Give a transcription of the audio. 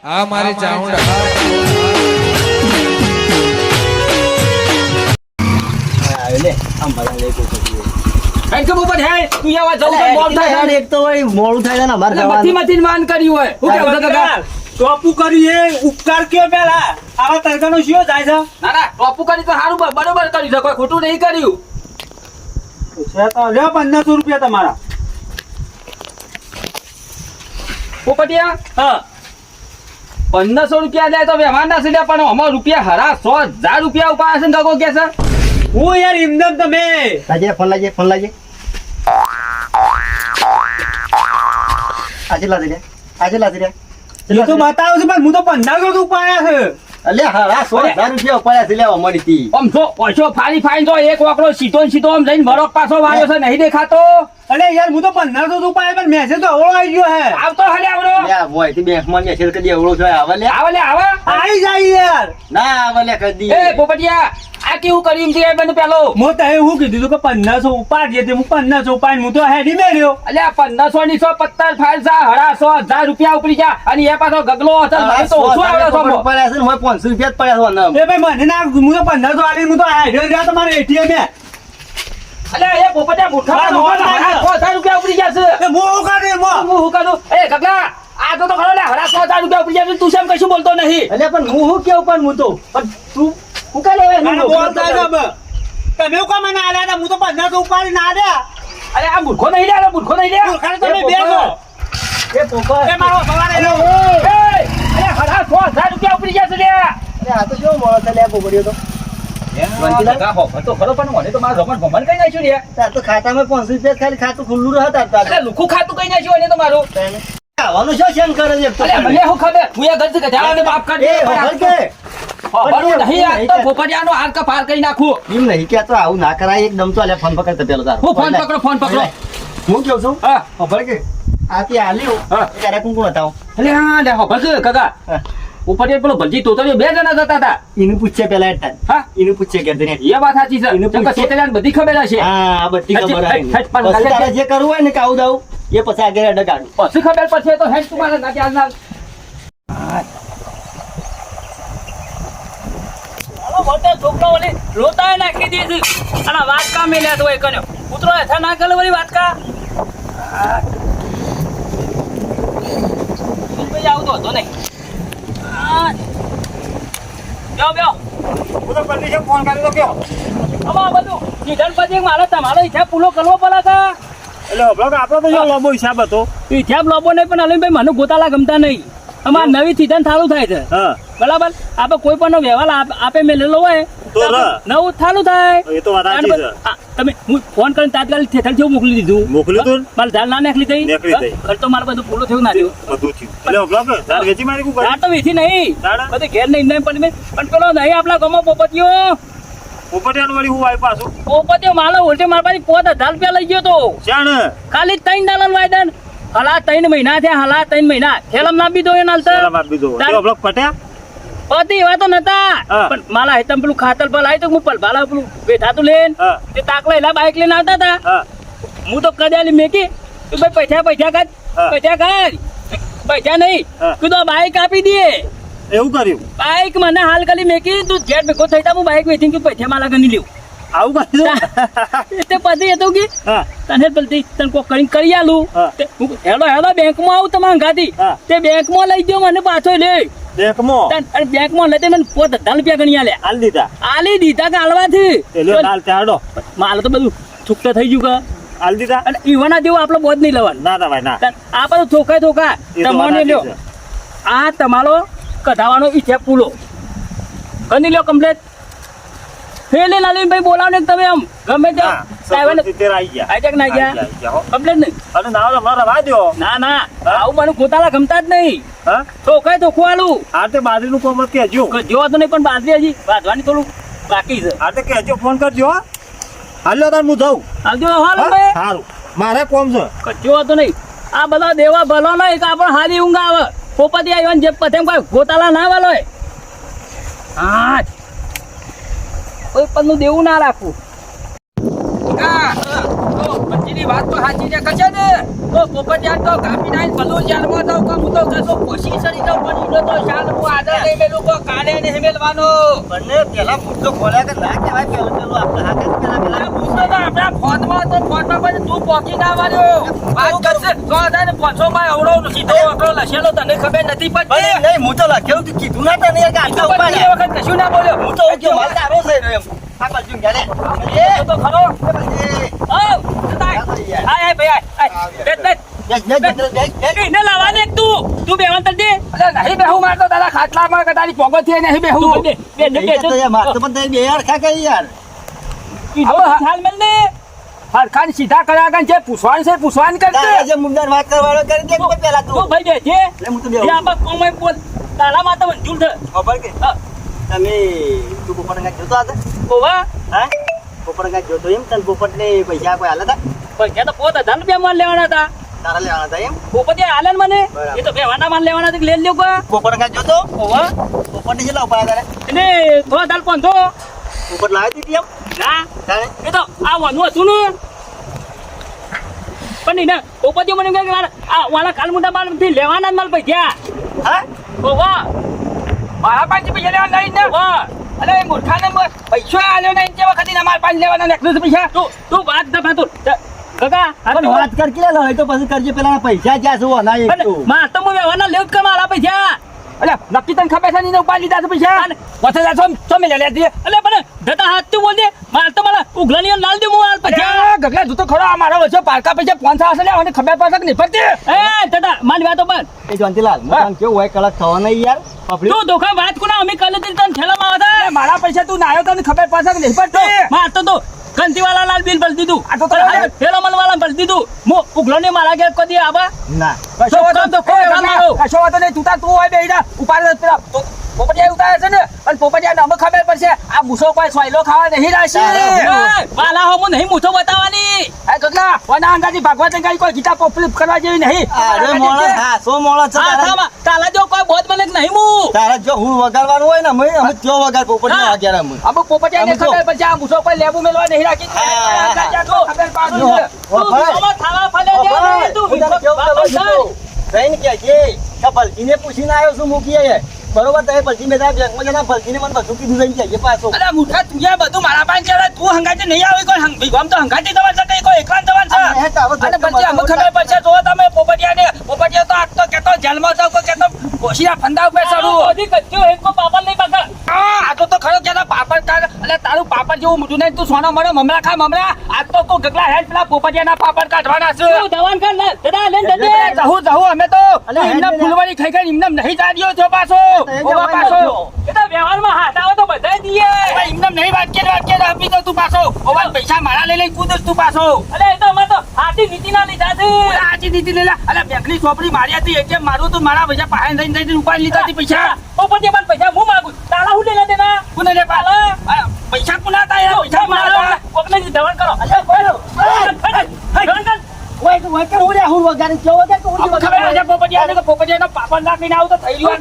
આ મારી ચાઉંડા લે આમ ભલા લે કો કઈ કે ઉપર હે તું આવા જવું તો મોડ થાય એક તો વળી મોડું થાય ને અમાર મથી મથી માન કર્યું હોય હું કેવું છે કાકા ટોપુ કરીએ ઉપકાર કયો પેલા આવા તરકાનો શિયો જાય છે ના ના ટોપુ કરી તો સારું બરોબર કર્યું છે કોઈ ખોટું નહીં કર્યું છે તો લે 1500 રૂપિયા તમારા પોપટિયા હા 1500 રૂપિયા જાય તો વ્યવહાર ના સીધા પણ અમાર રૂપિયા હરા 100,000 રૂપિયા ઉપાડે છે ગગો કે છે હું યાર ઇમદમ તમે ફોન લાગે આજે લાદી રે એ તો બતાવો છે પણ હું તો 1500 ઉપાડ્યા છે અલે હા 100,000 રૂપિયા ઉપાડ્યા છે લેવા મળી હતી આમ જો ઓછો ફાડી ફાડી જો એક વાકડો સીધો ને સીધો આમ જઈને ભરોક પાછો વાળ્યો છે નહીં દેખાતો અરે યાર હું તો 1500 ઉપાડ્યા પણ મેસેજ તો અવળો આવી ગયો હે આવતો હલે આવડો લે મોય થી બેંકમાં મેસેજ કરી એવડો છે આવે લે આવી જાય યાર ના આવે લે કદી એ પોપટિયા આ કેવું કર્યું છે બંધ પેલો હું તો એવું કીધું કે 1500 ઉપાડીએ તે હું 1500 ઉપાડીને હું તો હેડી મેળ્યો અલ્યા 1500 ની 100 પત્તર ફાઇલ સા હરા 100,000 રૂપિયા ઉપડી ગયા અને એ પાછો ગગલો હતો મને તો ઓછો આવડે છે પડ્યા છે ને 500 રૂપિયા જ પડ્યા છે એ ભાઈ મને ના હું તો 1500 આલી હું તો હેડ્યો રહ્યા તમારે એટીએમ એ અલ્યા એ પોપટિયા મૂર્ખા 100,000 રૂપિયા ઉપડી ગયા છે એ હું કાઢે હું કરું એ ગગલા આ તો ખરો લે હરા 100,000 રૂપિયા ઉપડી ગયા તું કેમ કશું બોલતો નહીં અલે પણ હું કેવું પણ હું તો પણ તું હું કા લેવા મને બોલતા જ હવે તમે કોમ મને આલ્યા હતા હું તો 1500 ઉપાડી ના આલ્યા અરે આ મૂર્ખો નહીં લે મૂર્ખો નહીં લે ખાલી તમે બેસો એ પોપર એ મારો સવારે એ હરા 100,000 રૂપિયા ઉપડી ગયા છે લે અરે આ તો જો મોળો છે લે પોપડીઓ તો તો ખરો પણ મને તો મારા રમણ ભમણ કઈ નાખ્યું લે તાર તો ખાતામાં 500 રૂપિયા ખાલી ખાતું ખુલ્લું રહે તાર અરે લુખું ખાતું કઈ નાખ્યું એને તો મારું આવવાનું શું શેન કરે છે અરે મને હું ખબર હું એ ગજ કે જાણે માફ કરી દે ખબર કે બરું નહીં આ તો પોપડિયાનો હાથ કા પાર કરી નાખું એમ નહીં કે તો આવું ના કરાય એકદમ તો અલે ફોન પકડ પેલો તાર હું ફોન પકડો હું કેવું છું હા ખબર કે આ તે આલ્યો હા. ત્યારે કુંકુ બતાવો અલે હા લે બસ કાકા પોપડિયા પેલો ભલજી તોતરીઓ બે જણા જતા હતા એનું પૂછે પેલા એટલા હા એનું પૂછે કે તને એ વાત સાચી છે એને કેમ કે પૂછો. સેટેલાઈટ બધી ખબર હશે હા આ બધી ખબર હટ, હટ, પણ આવે કાકા તારે જે કરવું હોય ને કાઉ દાવ એ પછી આગળ અડકાડું પછી ખબર પડશે તો હેડ તમારે ના ચાલ ના મોટો છોકરો ઓલી રોતાય નાખી દીધી અને વાટકા મેલ્યા તો એ કન્યો કૂતરો હેઠા ના ગયો ઓલી વાટકા ભાઈ આવતો હતો નહીં બેઓ હું તો પરદેશી ફોન કર્યો તો કયો આમાં બધું સીધન પછી મારે તમારો હિસાબ પૂરો કરવો પડે કા એટલે હબળો આપણો તો જો લાંબો હિસાબ હતો હિસાબ લોબો નહીં પણ અલીભાઈ મને ગોતાલા ગમતા નહીં અમારે નવી સીઝન ચાલુ થાય છે હા બરાબર આપણે કોઈ પણ વ્યવહાર આપે મેલેલો હોય તો નવું ચાલુ થાય એ તો વાત સાચી છે. તમે હું ફોન કરીને તાત્કાલિક થેથલ જેવું મોકલી દીધું મોકલ્યું તું? મારે ધાર ના નીકળી થઈ નીકળી થઈ. ખર્ચો મારે બધું પૂરો થયું ના થયું બધું થયું એટલે હબળો કે તાર વેચી મારી કુ ધાર તો વેચી નહીં તારે? બધે ઘેર નહીં પણ પેલો નહીં આપણા ગામમાં પોપટીઓ ઉપરનું વળી હું આવી પાછું પોપટીઓ માલો ઉલટે મારા પાસે 5,000 રૂપિયા લઈ ગયો તો ચાણ ખાલી 3 દાલન વાયદન હલા 3 મહિના થયા હલા 3 મહિના ખેલમ ના બી દો એ નાલતા ચાલ માર બીજો તાર- તો હબળો પટ્યા પતિ એવા તો નતા હા. પણ માલા હેતમ પેલું ખાતર પર લાવી તો હું પલભાલા પેલું બેઠાતું લેન હા. તે તાકલા એલા બાઈક લઈને આવતા હતા હા હું તો કદાલી મેકી તું ભાઈ પૈસા કાઢ હા. પૈસા નહીં હા. કીધું આ બાઈક આપી દે એવું કર્યું બાઈક મને હાલ કરી મેકી તું ઘેર ભેગો થઈ તા હું બાઈક વેચીને તું પૈસા માલા ગણી લેવું આવું કર્યું તે પછી હતું કે હા તને પેલથી તને કોક કરીને કરી આલું હા. તે હું હેલો બેંકમાં આવું તમારા ગાતી હા. તે બેંકમાં લઈ ગયો મને પાછો લે દેખમો અને બેંકમાં લઈ મને 5,000 રૂપિયા ગણી આલ્યા હાલ દીધા આલી દીધા કે આલવાથી એટલે હાલ ચાડો માલ તો બધું છૂટતો થઈ ગયું કે હાલ દીધા અને ઈવાના જેવું આપણે બોધ નહીં લેવાનું ના ભાઈ ના આ બધું થોકા એ તો તમને વાત લ્યો સાચી આ તમારો કઢાવાનો ઈચ્છા પૂલો ગણી લ્યો કમ્પ્લેટ ફેલે નાલી ભાઈ બોલાવો ને તમે આમ ગમે તે હા, સાહેબ 70 આવી ગયા આઈ ના ગયા આવી ગયા, હો. કમ્પ્લેટ નહીં અને નાવ તો મારા વાદ્યો ના આવું મને ગોતાલા ગમતા જ નહીં હા થોકાય થોખું આલું આ તે બાજરીનું કોમ જ કહેજો જો તો નહીં પણ બાજરી હજી બાંધવાની થોડું બાકી છે આ તે કહેજો ફોન કરજો હો. હાલ્યો તાર હું જાઉં આવજો હાલ હા? ભાઈ સારું મારે કોમ છે કચ્યો હતો નહીં આ બધા દેવા ભલો નહીં કે આપણે હારી ઊંઘ આવે પોપતી આવ્યો ને જે પથેમ કોઈ ગોતાલા ના વાલો હા કોઈ પદનું દેવું ના રાખવું સરપંચની વાત તો સાચી છે કશે ને તો પોપટિયા તો કાપી નાખી ભલું જાનમાં તો હું તો કશો કોશી સરી જાઉં પણ ઈનો તો શાલ હું આદર નહીં મેલું કો કાઢે ને હેમેલવાનો બંને પેલા મુદ્દો ખોલ્યા કે ના કહેવાય પેલું પેલું આપણે હાથે જ પેલા પૂછતો તો આપણા ફોનમાં પછી તું પોકી ના માર્યો વાત કરશે તો આધારે 500 માં અવળો સીધો આંકડો લખેલો તને ખબર નથી પડતી નહીં હું તો લખ્યું તું કીધું ના તને યાર કે આટલા પણ ઉપાડ્યા. એ વખત કશું ના બોલ્યો હું તો ઉગ્યો માલ તારો છે એમ આ બાજુ ગયા લે એ તો ખરો એ આય ભાઈ આય એને લાવવા દે તું બેવંતર દે અરે નહીં બેહું મારતો તારા ખાટલામાં કે તારી પોગો થી નહીં બેહું બે હાલ મેલ ને હરખાન સીધા કર્યા કાન છે પૂછવાનું છે પૂછવાનું કરજે તું ભાઈ બેજે એ આમાં કોમે બોલ તારા માતા મંજૂર છે ઓવા પૈસા કોઈ હાલે પૈસા તો 5000 રૂપિયા માલ લેવાના હતા તારા લેવાના હતા એમ પોપટે હાલે ને મને બરાબર. એ તો બેવાના માલ લેવાના હતા લે લ્યો કો પોપટ કાંઈ જોતો ઓવા પોપટ કેટલા ઉપાડ્યા એને થોડા દાલ 500 પોપટ લાવી દીધી એમ ના તારે એ તો આવવાનું હતું ને પણ નહીં ને પોપટીઓ મને કહે કે આ વાળા કાલ મોટા માલ થી લેવાના જ માલ પૈસા હા ઓવા મારા પાસે પૈસા લેવાના નહીં ને વાહ અરે મૂર્ખાને પૈસા આલ્યો નહીં તે વખતે મારા પાસે લેવાના નેકલેસ પૈસા તું વાત દફા તું કાકા પણ વાત કર કે લો તો પછી કરજે પેલા પૈસા જ્યાં શું ના એક તો માં તો હું વ્યવહારના લેવ કર મારા પૈસા અલે નક્કી તને ખબર છે ને ઉપાડી લીધા છે પૈસા વચ્ચે જા તો મેલે લે દે અલે પણ દતા હાથ તું બોલ દે માર તો મને ઉગલાની નાલ દે હું હાલ પૈસા ગગલા તું તો ખરો આ મારા વચ્ચે પારકા પૈસા 500 હશે લે અને ખબર પડે કે નહીં પડતી એ દતા મારી વાતો બંધ એ જોંતીલાલ મને કેવું હોય કલક થવા નહીં યાર પબ્લિક તું ધોખા વાત કોના અમે કાલે તને ઠેલામાં આવતા મારા પૈસા તું નાયો તને ખબર પડશે કે નહીં પડતી માર તો કંતીવાલા લાલ બિલ ભરી દીધું આ તો ઠેલામાં વાળા ભરી દીધું મો ઉગલોને મારા ઘેર કદી આવા ના કશો વાતો તો કોઈ મારો કશો વાતો નહીં તું હોય બેડા ઉપાડ પેલા પોપટિયા ઉતારે છે ને પણ પોપટિયા નમ ખબર પડશે આ મૂછો કોઈ સોયલો ખાવા નહીં રાશી વાલા હો નહીં મૂછો બતાવવાની એ ગગલા વના અંગાજી ભગવાન અંગાજી કોઈ ગીતા પોપલિપ કરવા જેવી નહીં અરે મોળા હા સો મોળા છે તાલા જો કોઈ બોધ મને નહીં હું તારા જો હું વગાડવાનું હોય ને અમે જો વગાડ પોપટ ના વાગ્યા અમે અમુક પોપટિયા ને ખબર પડશે આ મૂછો કોઈ લેબુ મેલવા નહીં રાખી ખબર પાડું થાવા ફલે તું ટ્રેન કે છે ભલજીને પૂછીને આવ્યો છું મૂકીએ બરોબર તમે ભલજી મેં બેંકમાં જણા ભલજીને મને બધું કીધું લઈને જઈએ પાછો અરે મુઠા તું બધું મારા પાસે છે તું હંગાતે નહીં આવે કોઈ ભીગમ તો હંગાતી જવા છે કઈ કોઈ એકલા જવા છે અને પછી અમુક ખબર પડશે જો તમે પોપટિયા તો આજ તો કેતો જેલમાં જાવ કે કેતો કોશિયા ફંદા ઉપર ચડું બધી કચ્ચો એક કો પાપડ નહીં પકડ આ તો ખરો કેતા પાપડ કાઢ એટલે તારું પાપડ જેવું મોટું નહીં તું સોનો મળે મમરા ખા મમરા આજ તો કો ગગલા હેડ પેલા પોપટિયાના પાપડ કાઢવાના છે દવાન કર લે દાદા લેન દે જહુ અમે તો એમને ફૂલવાળી ખાઈ ખાઈ એમને નહીં જાડ્યો છો પાછો ઓવા પાછો એ તો વ્યવહારમાં હાથ આવો તો બધાય દીએ એમને નહીં વાત કે આપી દો તું પાછો ઓવા પૈસા મારા લઈ લઈ કૂદસ તું પાછો અલે એ તો અમે તો હાથી નીતિ ના લીધા છે હાથી નીતિ લેલા અલે બેંકની ચોપડી મારી હતી એટલે મારું તું મારા પૈસા પાસે જઈને ઉપાડી લીધા હતી પૈસા ઓ પણ તે પૈસા હું માંગુ તારા હું લેલા દેના કોને લે પાલા પૈસા કોના તા યાર પૈસા મારા કોકને દવણ કરો અલે કોઈ દવણ કર ઓય કે હું રે હું વગાડી કેવો કે હું ખબર છે પોપટિયાનો પાપડ નાખીને આવ તો થઈ ગયો